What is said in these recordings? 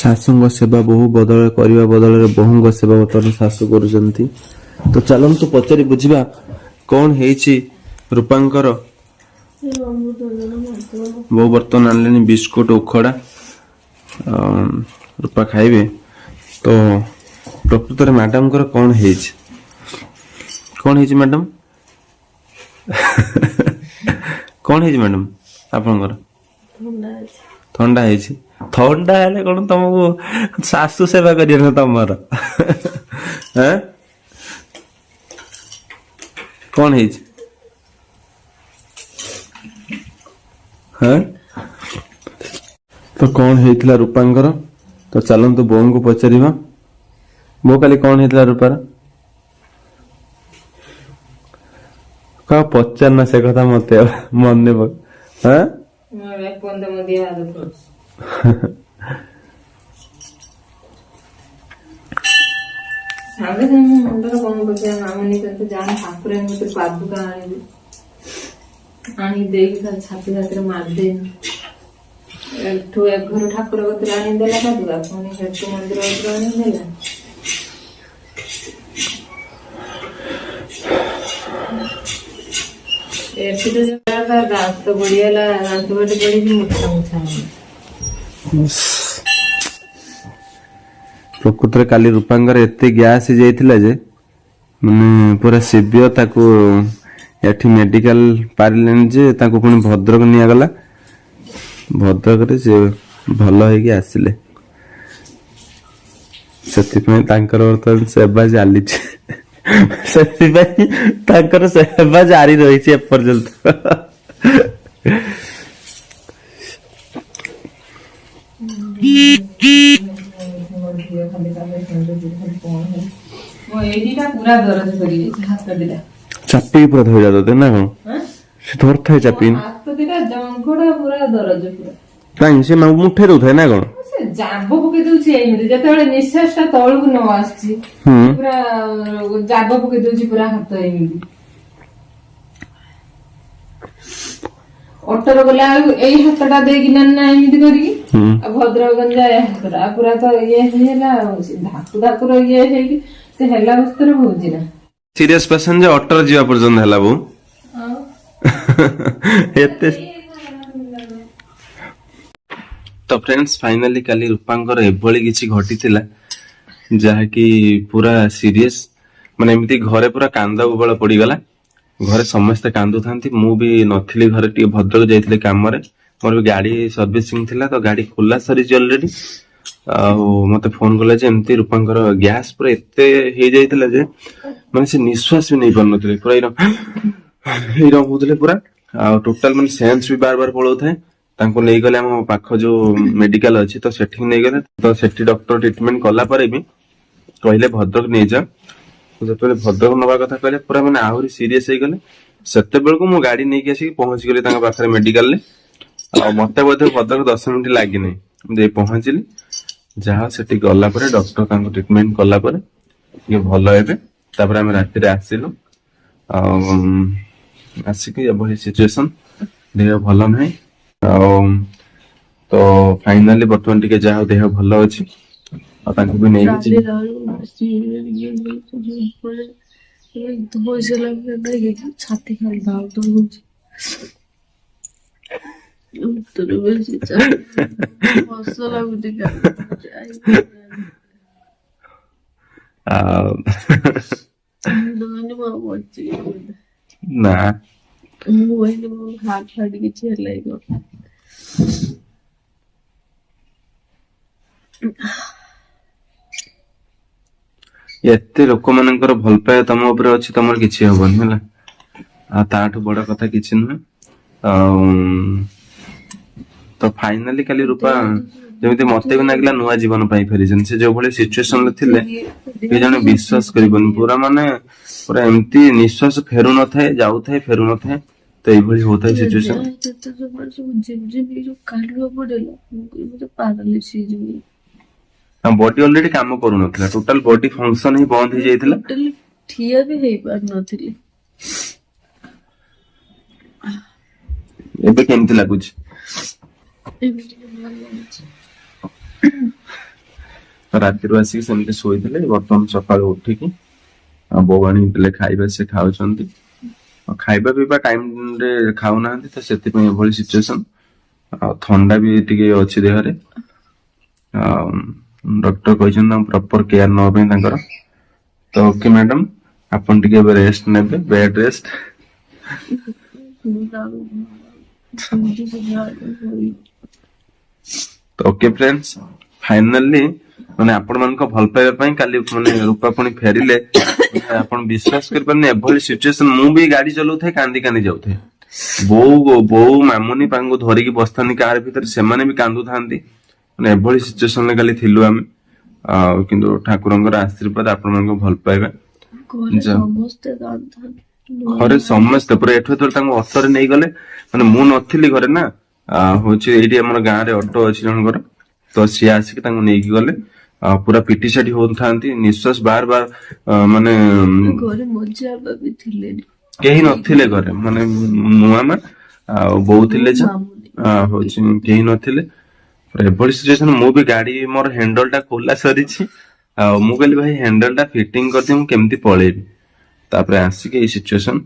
ଶାଶୁଙ୍କ ସେବା ବୋହୂ ବଦଳରେ କରିବା ବଦଳରେ ବୋହୂଙ୍କ ସେବା ବର୍ତ୍ତମାନ ଶାଶୁ କରୁଛନ୍ତି। ତ ଚାଲନ୍ତୁ ପଚାରି ବୁଝିବା କଣ ହେଇଛି ରୂପାଙ୍କର। ବୋଉ ବର୍ତ୍ତମାନ ଆଣିଲେଣି ବିସ୍କୁଟ ଉଖଡା, ରୂପା ଖାଇବେ। ତ ପ୍ରକୃତରେ ମ୍ୟାଡାମଙ୍କର କଣ ହେଇଛି? କଣ ହେଇଛି ମ୍ୟାଡାମ? କଣ ହେଇଛି ମ୍ୟାଡାମ ଆପଣଙ୍କର? ଥଣ୍ଡା ହେଇଛି। ଥଣ୍ଡା ହେଲେ କଣ ତମକୁ ଶାଶୁ ସେବା କରିବେ ନା ତମର? କଣ ହେଇଛି? ତ କଣ ହେଇଥିଲା ରୂପାଙ୍କର? ତ ଚାଲନ୍ତୁ ବୋଉଙ୍କୁ ପଚାରିବା। ବୋଉ କାଲି କଣ ହେଇଥିଲା ରୂପାର? କଣ ପଚାର ନା ସେ କଥା ମତେ ମନେ ପକ। ସାଙ୍ଗେ ସାଙ୍ଗେ ମୋ ମୁଣ୍ଡରେ କଣ ପଚାର ମାମୁନି ତତେ ଯାହା ଠାକୁରାଣୀ ମତେ ପାଦୁକା ଆଣିବି ଆଣିକି ଦେଇକି ତା ଛାତି ଛାତିରେ ମାରିଦେନି। ଏଠୁ ଏ ଘର ଠାକୁର କତିରେ ଆଣିଦେଲା ପାଦୁକା, ପୁଣି ସେଠୁ ମନ୍ଦିର କତିରେ ଆଣିଦେଲା। ଏଠି ତ ତା ଦାନ୍ତ ପଡିଗଲା, ଦାନ୍ତ ପଟି ପଡିକି ମୁଠା ମୁଠା ପ୍ରକୃତରେ କାଲି ରୂପାଙ୍କର ଏତେ ଗ୍ୟାସ୍ ହେଇଯାଇଥିଲା ଯେ ମାନେ ପୁରା ସିଭିୟର। ତାକୁ ଏଠି ମେଡିକାଲ ପାରିଲେନି ଯେ ତାକୁ ପୁଣି ଭଦ୍ରକ ନିଆଗଲା। ଭଦ୍ରକରେ ସେ ଭଲ ହେଇକି ଆସିଲେ। ସେଥିପାଇଁ ତାଙ୍କର ବର୍ତ୍ତମାନ ସେବା ଚାଲିଛି। ସେଥିପାଇଁ ତାଙ୍କର ସେବା ଜାରି ରହିଛି ଏପର୍ଯ୍ୟନ୍ତ। ଚାପିକି ପୁରା ଧୋଇଲା ତତେ ନା କଣ? ସେ ଧରିଥାଏ ଚାପିକି। କାଇଁ ସେ ମୁଠେଇ ଦଉଥାଏ ନା କଣ? ଜାବ ପକେଇ ଦଉଛି ଏମିତି, ଯେତେବେଳେ ନିଶ୍ୱାସ ଟା ତଳକୁ ନ ଆସିଛି ପୁରା ଜାବ ପକେଇ ଦଉଛି ପୁରା ହାତ ଏମିତି। ଅଟୋରେ ଗଲା ବେଳକୁ ଏଇ ହାତଟା ଦେଇକି ନା ଏମିତି କରିକି, ଆଉ ଭଦ୍ରକ ଗଞ୍ଜା ଏ ହାତଟା ପୁରା ତ ଇଏ ହେଇଗଲା ଆଉ ଧାକୁ ଧାକୁର ଇଏ ହେଇକି ସେ ହେଲା ବସ୍ତୁରେ ହଉଛି ନା। ସିରିୟସ୍ ପେସେଣ୍ଟ ଯେ ଅଟୋରେ ଯିବା ପର୍ଯ୍ୟନ୍ତ ହେଲା ବୋଉ। ଏତେ ତ ଫ୍ରେଣ୍ଡସ୍, ଫାଇନାଲି କାଲି ରୂପାଙ୍କର ଏଭଳି କିଛି ଘଟିଥିଲା ଯାହାକି ପୁରା ସିରିୟସ୍। ମାନେ ଏମିତି ଘରେ ପୁରା କାନ୍ଦ ବୋବାଳ ପଡିଗଲା। ଘରେ ସମସ୍ତେ କାନ୍ଦୁଥାନ୍ତି। ମୁଁ ବି ନଥିଲି ଘରେ, ଟିକେ ଭଦ୍ରକ ଯାଇଥିଲି କାମରେ। ମୋର ବି ଗାଡି ସର୍ଭିସିଂ ଥିଲା, ତ ଗାଡି ଖୋଲା ସରିଛି ଅଲରେଡି। ଆଉ ମତେ ଫୋନ କଲା ଯେ ଏମିତି ରୂପାଙ୍କର ଗ୍ୟାସ୍ ପୁରା ଏତେ ହେଇଯାଇଥିଲା ଯେ ମାନେ ସେ ନିଶ୍ୱାସ ବି ନେଇ ପାରୁନଥିଲେ। ପୁରା ଏଇରକମ ହଉଥିଲେ ପୁରା। ଆଉ ଟୋଟାଲ ମାନେ ସେନ୍ସ ବି ବାର ବାର ପଳଉଥାଏ। ତାଙ୍କୁ ନେଇଗଲେ ଆମ ପାଖ ଯୋଉ ମେଡିକାଲ ଅଛି, ତ ସେଠିକି ନେଇଗଲେ। ତ ସେଠି ଡକ୍ଟର ଟ୍ରିଟମେଣ୍ଟ କଲା ପରେ ବି କହିଲେ ଭଦ୍ରକ ନେଇଯା। ଯେତେବେଳେ ଭଦ୍ରକ ନବା କଥା କହିଲେ, ପୁରା ମାନେ ଆହୁରି ସିରିୟସ ହେଇଗଲେ। ସେତେବେଳକୁ ମୁଁ ଗାଡି ନେଇକି ଆସିକି ପହଞ୍ଚିଗଲି ତାଙ୍କ ପାଖରେ ମେଡିକାଲରେ। ଆଉ ମତେ ବୋଧେ ଭଦ୍ରକ 10 ମିନିଟ୍ ଲାଗିନାହିଁ, ମୁଁ ଯାଇ ପହଞ୍ଚିଲି। ଯାହା ସେଠି ଗଲା ପରେ ଡକ୍ଟର ତାଙ୍କୁ ଟ୍ରିଟମେଣ୍ଟ କଲା ପରେ ଟିକେ ଭଲ ହେବେ। ତାପରେ ଆମେ ରାତିରେ ଆସିଲୁ। ଆଉ ଆସିକି ଏଭଳି ସିଚୁଏସନ, ଦେହ ଭଲ ନାହିଁ। ଆଉ ତ ଫାଇନାଲି ବର୍ତ୍ତମାନ ଟିକେ ଯାହା ଦେହ ଭଲ ଅଛି। ଆଉ ତାଙ୍କୁ ବି ନେଇକି ଛାତି ଖାଲି ଧାଉ ଧାଉ ହଉଛି। ହସ ଲାଗୁଛି ନା ମୁଁ କହିଲି ମୋ ହାର୍ଟ ଫାର୍ଟ କିଛି ହେଲା ଏତେ ଲୋକମାନଙ୍କର ଭଲ ପାଇବା ତମ ଉପରେ ଅଛି, ତମର କିଛି ହବନି ହେଲା। ଆଉ ତାଠୁ ବଡ କଥା କିଛି ନୁହେଁ। ଆଉ ତ ଫାଇନାଲି କାଲି ରୂପା ଯେମିତି ମତେ ବି ଲାଗିଲା ନୂଆ ଜୀବନ ପାଇ ଫେରିଛନ୍ତି। ସେ ଯୋଉ ଭଳି ସିଚୁଏସନରେ ଥିଲେ କେହି ଜଣେ ବିଶ୍ୱାସ କରିବନି। ପୁରା ମାନେ ପୁରା ଏମିତି ନିଶ୍ୱାସ ଫେରୁନଥାଏ, ଯାଉଥାଏ, ଫେରୁନଥାଏ। ତ ଏଇଭଳି ହଉଥାଏ ସିଚୁଏସନ। ବଡି ଅଲରେଡି କାମ କରୁନଥିଲା, ଟୋଟାଲ ବଡି ଫଙ୍କସନ ହିଁ ବନ୍ଦ ହେଇଯାଇଥିଲା। ଠିଆ ବି ହେଇପାରୁନଥିଲି। ଏବେ କେମିତି ଲାଗୁଛି? ରାତିରୁ ଆସିକି ସେମିତି ଶୋଇଥିଲେ, ବର୍ତ୍ତମାନ ସକାଳୁ ଉଠିକି ବୋଉ ଆଣିଥିଲେ ଖାଇବା, ସେ ଖାଉଛନ୍ତି। ଖାଇବା ପିଇବା ଟାଇମରେ ଖାଉନାହାନ୍ତି, ତ ସେଥିପାଇଁ ଏଭଳି ସିଚୁଏସନ। ଆଉ ଥଣ୍ଡା ବି ଟିକେ ଅଛି ଦେହରେ। ଡକ୍ଟର କହିଛନ୍ତି ପ୍ରପର କେୟାର ନେବା ପାଇଁ ତାଙ୍କର। ତ ଓକେ ମ୍ୟାଡାମ, ଆପଣ ଟିକେ ଏବେ ରେଷ୍ଟ ନେବେ, bed rest. Okay friends, finally ମାନେ ଆପଣ ମାନଙ୍କ ଭଲ ପାଇବା ପାଇଁ କାଲି ମାନେ ରୂପା ପୁଣି ଫେରିଲେ। ଆପଣ ବିଶ୍ୱାସ କରିପାରୁନି, ଏଭଳି ସିଚୁଏସନ। ମୁଁ ବି ଗାଡି ଚଲାଉଥାଏ, କାନ୍ଦି କାନ୍ଦି ଯାଉଥାଏ। ବୋଉ ମାମୁନି ପାଙ୍କୁ ଧରିକି ବସିଥାନ୍ତି କାର ଭିତରେ, ସେମାନେ ବି କାନ୍ଦୁଥାନ୍ତି। ମାନେ ଏଭଳି ସିଚୁଏସନରେ କାଲି ଥିଲୁ ଆମେ। ଆଉ କିନ୍ତୁ ଠାକୁରଙ୍କର ଆଶୀର୍ବାଦ, ଆପଣ ମାନଙ୍କ ଭଲ ପାଇବା, ଘରେ ସମସ୍ତେ ପୁରା ଏଠୁ ଯେତେବେଳେ ତାଙ୍କୁ ଅଟୋରେ ନେଇଗଲେ, ମାନେ ମୁଁ ନଥିଲି ଘରେ ନା, ହଉଛି ଏଇଠି ଆମର ଗାଁରେ ଅଟୋ ଅଛି ଜଣଙ୍କର, ତ ସିଏ ଆସିକି ତାଙ୍କୁ ନେଇକି ଗଲେ। ପୁରା ପିଟି ସାଟି ହଉଥାନ୍ତି, ନିଶ୍ୱାସ ବାର ବାର ମାନେ ଘରେ ମଜା ବି ଥିଲେ, କେହି ନଥିଲେ ଘରେ, ମାନେ ନୂଆ ମା ଆଉ ବୋଉ ଥିଲେ ଯେ ହଉଛି କେହି ନଥିଲେ। ଏଭଳି ସିଚୁଏସନ, ମୁଁ ବି ଗାଡି ମୋର ହ୍ୟାଣ୍ଡଲ ଟା ଖୋଲା ସରିଛି। ଆଉ ମୁଁ କହିଲି ଭାଇ ହ୍ୟାଣ୍ଡଲ ଟା ଫିଟିଙ୍ଗ କରିଦିଏ, ମୁଁ କେମିତି ପଳେଇବି। ତାପରେ ଆସିକି ଏଇ ସିଚୁଏସନ।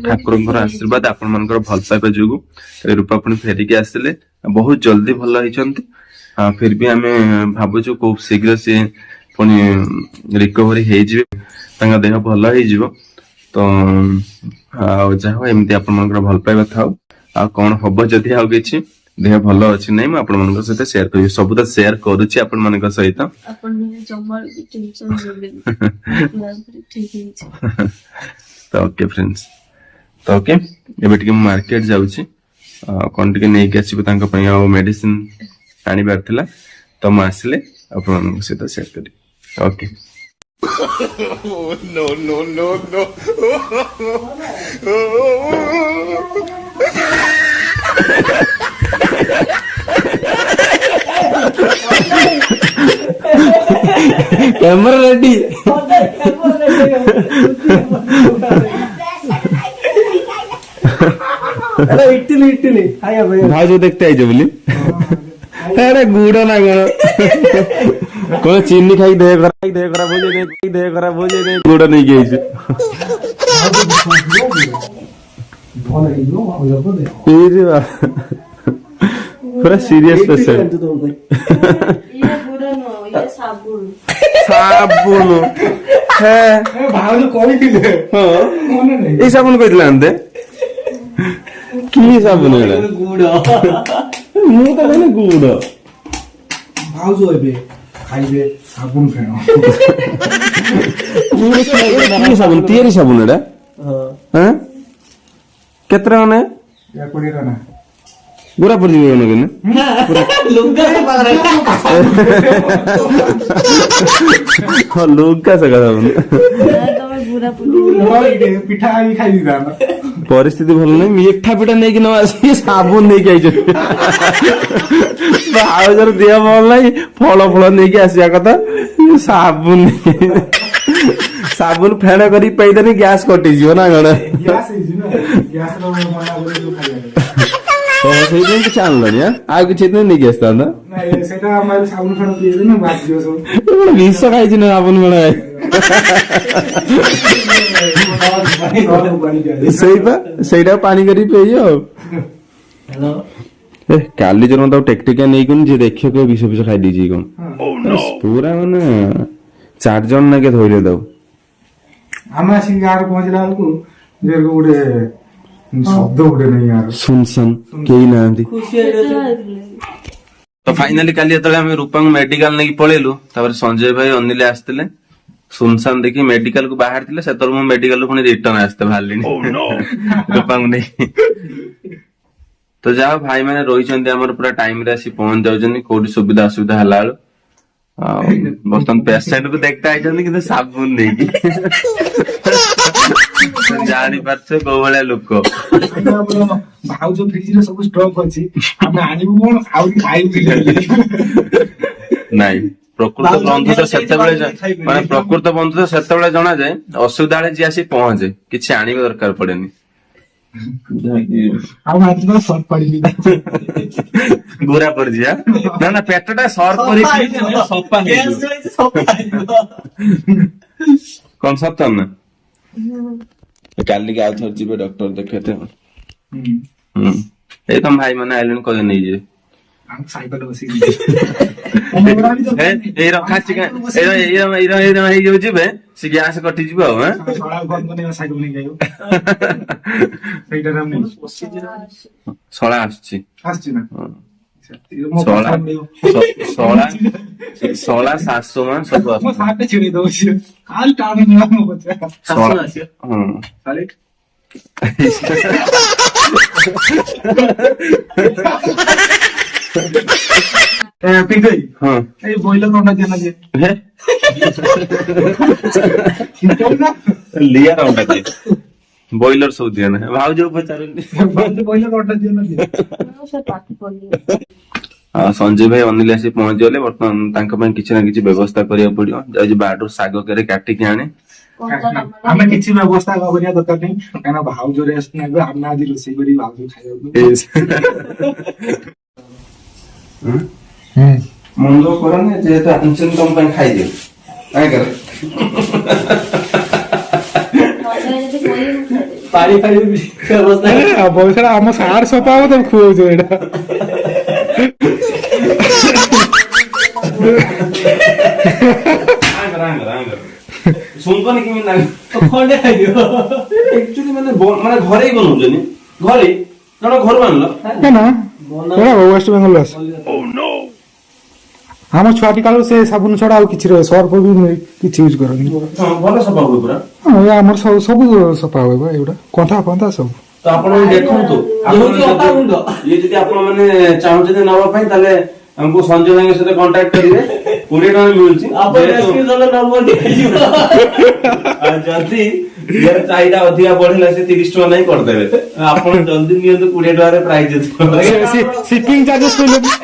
ଠାକୁରଙ୍କର ଆଶୀର୍ବାଦ, ଆପଣ ମାନଙ୍କର ଭଲ ପାଇବା ଯୋଗୁ ରୂପା ପୁଣି ଫେରିକି ଆସିଲେ। ବହୁତ ଜଲ୍ଦି ଭଲ ହେଇଛନ୍ତି। ଫିର ବି ଆମେ ଭାବୁଛୁ ଖୁବ ଶୀଘ୍ର ସିଏ ପୁଣି ରିକଭରି ହେଇଯିବେ, ତାଙ୍କ ଦେହ ଭଲ ହେଇଯିବ। ତ ଆଉ ଯାହା ଏମିତି ଆପଣ ମାନଙ୍କର ଭଲ ପାଇବା ଥାଉ। ଆଉ କଣ ହବ ଯଦି ଆଉ କିଛି ଦେହ ଭଲ ଅଛି ନାଇଁ, ମୁଁ ଆପଣମାନଙ୍କ ସହିତ ସେୟାର କରିବି। ସବୁ ତ ସେୟାର କରୁଛି ଆପଣ ମାନଙ୍କ ସହିତ। ତ ଓକେ ଫ୍ରେଣ୍ଡସ୍, ତ ଓକେ, ଏବେ ଟିକେ ମୁଁ ମାର୍କେଟ ଯାଉଛି, କଣ ଟିକେ ନେଇକି ଆସିବି ତାଙ୍କ ପାଇଁ, ଆଉ ମେଡିସିନ ଆଣିବାର ଥିଲା। ତ ମୁଁ ଆସିଲେ ଆପଣମାନଙ୍କ ସହିତ ସେୟାର କରିବି। Okay. No, no, no, no. Camera ready. Italy भाई जो देखते आई बोली अरे गुड़ ना कौन चीनी खाई देह खराब हो जाए, गुड़ नहीं गई पूरा सीरियस पेशेंट। साबुन है ये साबुन कहते आनते कि साबुन है ମୁଁ ତ କହିଲି ଗୁଡ ଭାଉଜ ଏବେ ଖାଇବେ ସାବୁନ ଫେଣ କି ସାବୁନ ତିଆରି ସାବୁନ ଏଟା କେତେ ଟଙ୍କା ନେ 20 ଟଙ୍କା ପୁରା ପଡିଯିବ ନା ହଁ ଲୁଗା ସକା ସାବୁନ ପିଠା ଆଣି ଖାଇଦେଇଥାନ୍ତା। ପରିସ୍ଥିତି ଭଲ ନାହିଁ, ମିଠା ପିଠା ନେଇକି ନ ଆସିକି ସାବୁନ ନେଇକି ଆଇଛନ୍ତି। ଭାଉଜର ଦେହ ଭଲ ନାହିଁ, ଫଳ ନେଇକି ଆସିବା କଥା, ସାବୁନ ସାବୁନ ଫେଣ କରିକି ପେଇଦେନି ଗ୍ୟାସ କଟିଯିବ ନା କଣ? ସେଇଥିପାଇଁ କିଛି ଆଣିଲନି, ଆଉ କିଛି ନେଇକି ଆସିଥାନ୍ତା। ବିଷ ଖାଇଛି ନା ସାବୁନ ଫେଣ ସେଇଟା ପାଣି କରିକି ପିଇବ ଆଉ। କାଲି ଜଣ ତାକୁ ଟେକଟିକା ନେଇକି ଯିଏ ଦେଖିବ ବିଷ ଫିଷ ଖାଇଦେଇଛି କଣ, ପୁରା ମାନେ 4 ଜଣ ନାକେ ଧୋଇଲେ ତାକୁ। ଆମେ ଆସିକି ଗାଁରେ ପହଞ୍ଚିଲା ବେଳକୁ ଗୋଟେ ଶବ୍ଦ ଗୋଟେ ନାହିଁ, ସୁନସାନ କେହି ନାହାନ୍ତି। ତ ଫାଇନାଲି କାଲି ଯେତେବେଳେ ଆମେ ରୂପାଙ୍କୁ ମେଡିକାଲ ନେଇକି ପଳେଇଲୁ, ତାପରେ ସଞ୍ଜୟ ଭାଇ ଅନିଲ ଆସିଥିଲେ, ସୁନସାନ ଦେଖି ମେଡିକାଲ କୁ ବାହାରିଥିଲେ। ସେତେବେଳେ ମୁଁ ମେଡିକାଲ ପୁଣି ରିଟର୍ନ ଆସିତେ ବାହାରିଲିଣି ରୂପାଙ୍କୁ ନେଇ। ତ ଯାହା ଭାଇ ମାନେ ରହିଛନ୍ତି ଆମର, ପୁରା ଟାଇମ ରେ ଆସି ପହଞ୍ଚି ଯାଉଛନ୍ତି କୋଉଠି ସୁବିଧା ଅସୁବିଧା ହେଲା ବେଳୁ। ଆଉ ବର୍ତ୍ତମାନ ପେସେଣ୍ଟ କୁ ଦେଖତେ ଆଇଛନ୍ତି କିନ୍ତୁ ସାବୁନ ନେଇକି। ଜାଣିପାରୁଛ କୋଉ ଭଳିଆ ଲୋକ। ଭାଉଜ ଫ୍ରିଜରେ ସବୁ ଷ୍ଟକ୍ ଅଛି, ଆମେ ଆଣିବୁ କଣ ଆହୁରି ଖାଇବୁ। ନାଇଁ ପ୍ରକୃତ ବନ୍ଧୁତ୍ୱ ସେତେବେଳେ ମାନେ ପ୍ରକୃତ ବନ୍ଧୁତ୍ୱ ସେତେବେଳେ ଜଣାଯାଏ ଅସୁବିଧା ବେଳେ ଯିଏ ଆସି ପହଞ୍ଚେ, କିଛି ଆଣିବା ଦରକାର ପଡେନି। ଆଉ ମାତ୍ର ସର୍ଟ ପଡିବି ଗୋରା ପଡିଯିବା ନା ନା ପେଟ ଟା ସର୍ଫ କରି ପିଇଦେଲେ ସଫା ହେଇଯିବ। କଣ ସତ ନା? କାଲିକି ଆଉ ଥରେ ଯିବେ ଡକ୍ଟର ଦେଖେଇତେ। ଏଇ ତମ ଭାଇ ମାନେ ଆଇଲେଣି କହିବେ ନେଇଯିବେ। ସାଇକେଲ ବସିକି ଏଇ ରଖାଛି ହେଇଯାଉ ଯିବେ ସେ ଗ୍ୟାସ କଟିଯିବ ଆଉ ସାଇକେଲ ନେଇକି ଆଇବ ସେଇଟାରେ ଶଳା ଆସୁଛି ଆସିଛି ନା ଶଳା ଶାଶୁ ମା ସବୁ ମୋ ସାର୍ଟ ଛିଡେଇ ଦଉଛି ଖାଲି ଟାଣି ନିଅ ମୋ ପଛରେ ପିଙ୍କି ହଁ ଏଇ ବଇଲର ଅଣ୍ଡା ଦିଅ ନା ଦିଏ ଲିଆର ଅଣ୍ଡା ଦିଏ ବଇଲର ସବୁ ଦିଏ ନା ଭାଉଜ ପଚାରୁନି ବଇଲର ଅଣ୍ଡା ଦିଅ ନା ଦିଏ ଆଉ ସଞ୍ଜୟ ଭାଇ ଅନିଲ ଆସି ପହଞ୍ଚିଗଲେ। ବର୍ତ୍ତମାନ ତାଙ୍କ ପାଇଁ କିଛି ନା କିଛି ବ୍ୟବସ୍ଥା କରିବାକୁ ପଡିବ। ଯାଉଛି ବାଡରୁ ଶାଗ କେରେ କାଟିକି ଆଣେ। ଆମେ କିଛି ବ୍ୟବସ୍ଥା କରିବା ଦରକାର ନାହିଁ କାହିଁକିନା ଭାଉଜ ରେଷ୍ଟ ନେବେ ଆମେ ଆଜି ରୋଷେଇ କରି ଭାଉଜ ଖାଇବାକୁ ମନ କରନି ଯେହେତୁ ଆଣିଛନ୍ତି ତମ ପାଇଁ ଖାଇଦିଅ ପାଣି ଫାଣି ବ୍ୟବସ୍ଥା ଆମ ସାର୍ ସଫା ହବ ତମେ ଖୁଆଉଛ ଏଇଟା ଶୁଣବନି କେମିତି ଲାଗେ ଖଣ୍ଡେ ଖାଇଦିଅ ଆକ୍ଚୁଆଲି ମାନେ ଘରେ ହିଁ ବନଉଛନ୍ତି ଘରେ ଜଣ ଘରୁ ଆଣିଲ ୱେଷ୍ଟ ବେଙ୍ଗଲ ଆମ ଛୁଆଟି କାଳୁ ସେ ସାବୁନ ଛଡା ଆଉ କିଛି ରହେ ସର୍ଫ ବି କିଛି ୟୁଜ କରନ୍ତି ଭଲ ସଫା ହୁଏ ପୁରା ଆମର ସବୁ ସଫା ହୁଏ ବା ଏଗୁଡା କଣ୍ଟା ଫଣ୍ଟା ସବୁ ତ ଆପଣ ଦେଖନ୍ତୁ ଇଏ ଯଦି ଆପଣ ମାନେ ଚାହୁଁଛନ୍ତି ନବା ପାଇଁ ତାହେଲେ ଆମକୁ ସଞ୍ଜୟ ଭାଇଙ୍କ ସହିତ କଣ୍ଟାକ୍ଟ କରିବେ 20 ଟଙ୍କା ମିଳୁଛି ଯଦି ଇଏର ଚାହିଦା ଅଧିକା ବଢିଲା ସେ 30 ଟଙ୍କା ନାହିଁ କରିଦେବେ ଆପଣ ଜଲ୍ଦି ନିଅନ୍ତୁ 20 ଟଙ୍କାରେ ପ୍ରାଇସ୍ ସିପିଂ ଚାର୍ଜେସ୍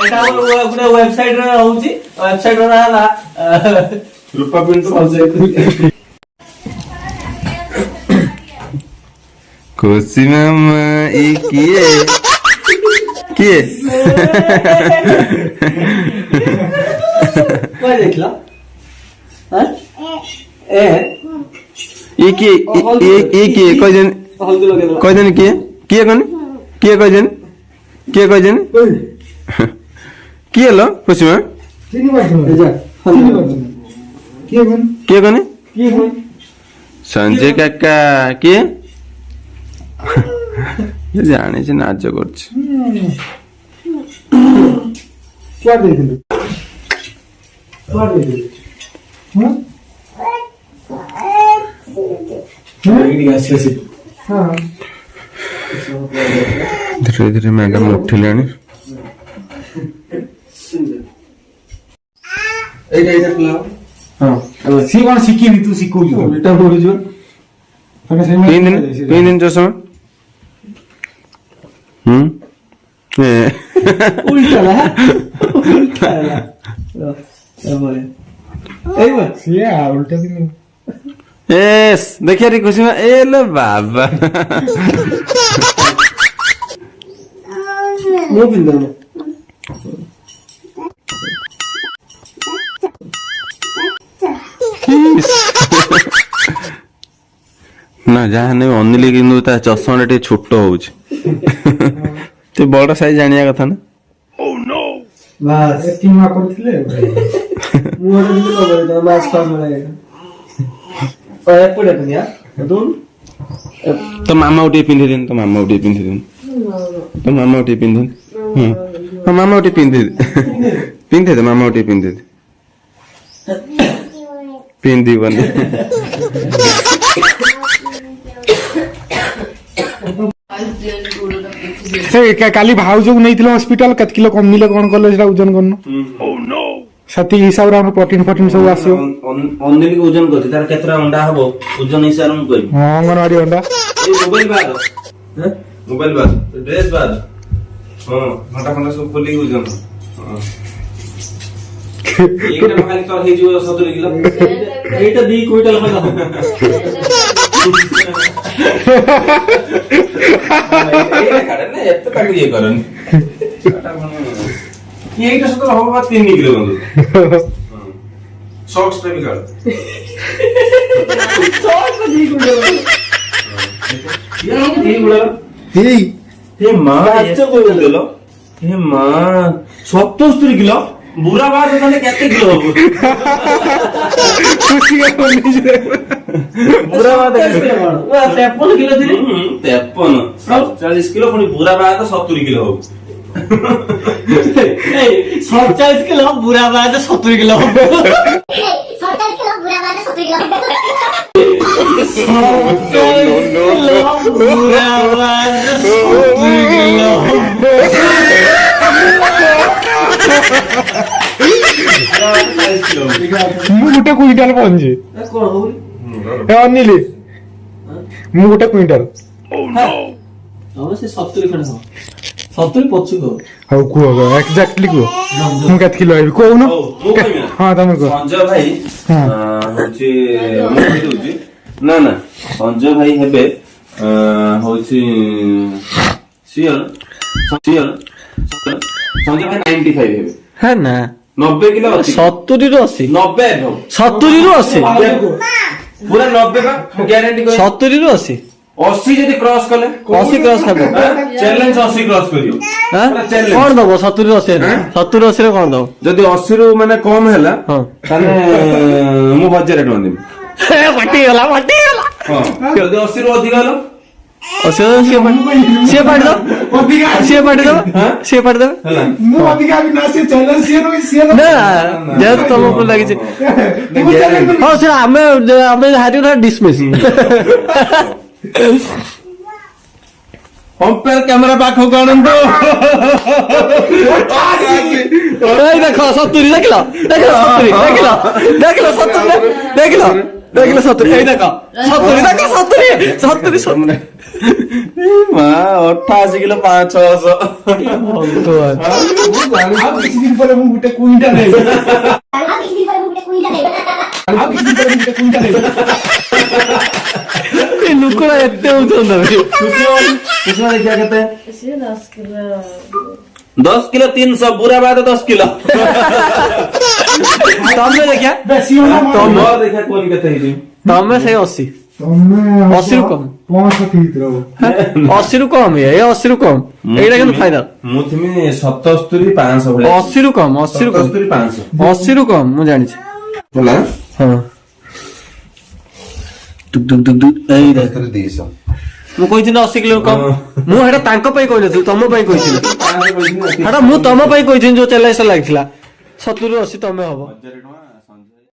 ଏଟା ଗୋଟେ ୱେବସାଇଟ ରେ ରହୁଛି ୱେବସାଇଟ ର ନାଁ ହେଲା ରୂପା ପିଣ୍ଟୁ ଖୁସି ମାମା ଇ କିଏ କିଏ ଦେଖିଲ କିଏ କହିଦେନି କିଏ କିଏ କନି କିଏ କହିଦେନି କିଏ କହିଦେନି କିଏ ଲ ଖୁସିମା କିଏ କନି ସଞ୍ଜୟ କାକା କିଏ ଜାଣିଛି ନାଜ କରୁଛି ଧୀରେ ଧୀରେ ମ୍ୟାଡାମ ଉଠିଲେଣି ସିଏ କଣ ଶିଖିନି ତୁ ଶିଖଉଛୁ ପିନ୍ଧିନି ଚଷମା ଦେଖିଆ ରେ ଖୁସି ଏ लो ବାବା ମୁଁ ପିନ୍ଧୁନି ନା ଯାହା ନେଇ ଅନିଲି କିନ୍ତୁ ତା ଚଷମା ଟିକେ ଛୋଟ ହଉଛି ତୁ ବଡ ସାଇଜ ଜାଣିବା କଥା ନା ତ ମାମା ଟିକେ ପିନ୍ଧିଦେନି ତ ମାମା ଟିକେ ପିନ୍ଧିଦେନି ତ ମାମା ଟିକେ ପିନ୍ଧନି ମାମା ଟିକେ ପିନ୍ଧିଦେ ପିନ୍ଧେଦେ ମାମା ଟିକେ ପିନ୍ଧେଦେ ପିନ୍ଧିବନି କାଲି ଭାଉଜକୁ ନେଇଥିଲେ ହସ୍ପିଟାଲ କେତେ କିଲୋ କମିଲେ କଣ କଲେ ସେଟା ଓଜନ କରିନ ସେତିକି ହିସାବରେ ଆମର ପ୍ରୋଟିନ ଫୋଟିନ ସବୁ ଆସିବ ଅନିଲ ଓଜନ କରୁଛି ତାର କେତେଟା ଅଣ୍ଡା ହବ ଓଜନ ହିସାବରେ ମୁଁ କହିବି ହଁ ଅଙ୍ଗନବାଡି ଅଣ୍ଡା ମୋବାଇଲ ବାଦ ଡ୍ରେସ ବାଦ ହଁ ଘଣ୍ଟା ଘଣ୍ଟା ସବୁ ଖୋଲିକି ଓଜନ ଏଇଟା ଖାଲି ତର ହେଇଯିବ 70 କିଲୋ ଏଇଟା 2 କୁଇଣ୍ଟାଲ ଖଣ୍ଡେ ହବ ଏତେ ତାକୁ ଇଏ କରନି ଏଇଟା ସତ ହବ 3 କିଲୋ ବନ୍ଧୁ ସକ୍ସ ଟା ବି କାଢ ଏଇ हे माँ हे माँ 77 किलो बुरा बात होता केते किलो हो खुशी के बोली जे बुरा बात 53 किलो ଥିଲି 53 40 किलो पुनी बुरा बात 70 किलो हो 47 କିଲୋ ବୁଢା ବାଦ 70 କିଲୋ ହବ 47 किलो बुरा बात 70 किलो ବୁଢା ବାଦ 70 କିଲୋ ମୁଁ ଗୋଟେ କୁଇଣ୍ଟାଲ ପହଞ୍ଚି କଣ ହଉ ଏ ଅନିଲି ମୁଁ ଗୋଟେ କୁଇଣ୍ଟାଲ ତମେ ସେ 70 ଖଣ୍ଡେ ହବ 70 ପଛକୁ ହଉ କୁହ ଏକ୍ଜାକ୍ଟଲି କୁହ ମୁଁ କେତେ କିଲୋ ହେବି କହୁନ ହଁ ତମେ କୁହ संजय भाई होची ମୁଁ କହିଦଉଛି ନା ନା संजय भाई ହେବେ होची सियर संजय भाई 95 ହେବେ है ना 90 किलो ଅଛି 70 ରୁ 80 90 ହେବ 70 ରୁ 80 ପୁରା 90 ବା ମୁଁ ଗ୍ୟାରେଣ୍ଟି କରି 70 ରୁ 80 80 ଯଦି କ୍ରସ କଲେ 80 କ୍ରସ ହେବ ଚ୍ୟାଲେଞ୍ଜ 80 କ୍ରସ କରିବ ହାଁ ପୁରା challenge। କଣ ଦବ 70 ରୁ 80 70 ରୁ 80 ରେ କଣ ଦବ ଯଦି 80 ରୁ ମାନେ କମ ହେଲା ହଁ ତାହେଲେ ମୁଁ 1000 ଟଙ୍କା ଦେବି ପାଟି ଗଲା ହଁ ଯଦି 80 ରୁ ଅଧିକ ହେଲା ସିଏ ପାଟି ଦବ ସିଏ ପାଟି ଦବ ସିଏ ପାଟି ଦବ ହେଲା ମୁଁ ଅଧିକା ବି ନା ସେ ଚ୍ୟାଲେଞ୍ଜ ସିଏ ନା ଯେହେତୁ ତମ ଉପରେ ଲାଗିଛି ହଁ ସେ ଆମେ ହାରିବୁ ନା ଡିସମିସ୍ ଅମ୍ପାୟାର କ୍ୟାମେରା ପାଖକୁ ଆଣନ୍ତୁ ଏଇ ଦେଖ 70 ଦେଖିଲ 70 ଦେଖିଲ 70 ଦେଖିଲ 70 ଏଇ ଦେଖ 70 ଦେଖ 70 ମା 88 କିଲୋ 500 ଆଉ କିଛି ଦିନ ପରେ ମୁଁ ଗୋଟେ କୁଇଣ୍ଟାଲ ହେବି अब किसी पर मुझे कोई नहीं ଆଉ କିଛି ଦିନ ପରେ ମୁଁ ଗୋଟେ କୁଇଣ୍ଟାଲ ହେବି ଏ ଲୋକଟା ଏତେ ହଉଛନ୍ତି ଦେଖିବା କେତେ ସିଏ 10 କିଲୋ 10 କିଲୋ 300 ବୁରା ବାଦ 10 କିଲୋ ତମେ ଦେଖିଆ ବେଶୀ ହେଲା ତମ ଦେଖିବା କୋନ କେତେ ହେଇଛି ତମେ ସେଇ 80 ତମେ 80 ରୁ କମ 65 ହେଇଥିବ 80 ରୁ କମ ଏ 80 ରୁ କମ ଏଇଟା କିନ୍ତୁ ଫାଇନାଲ ମୁଁ ଥିମି 77 500 ଭଳିଆ 80 ରୁ କମ 80 ରୁ କମ 77 500 80 ରୁ କମ ମୁଁ ଜାଣିଛି ହେଲା ହଁ ଟୁକ ଏଇ ଦେଖ 200 ମୁଁ କହିଥିଲି 80 କିଲୋ କମ ମୁଁ ହେଟା ତାଙ୍କ ପାଇଁ କହିନଥିଲି ତମ ପାଇଁ କହିଥିଲି ହେଟା ମୁଁ ତମ ପାଇଁ କହିଥିଲି ଯୋଉ ଚ୍ୟାଲେଞ୍ଜ ଲାଗିଥିଲା 70 ରୁ 80 ତମେ ହବ 1000 ଟଙ୍କା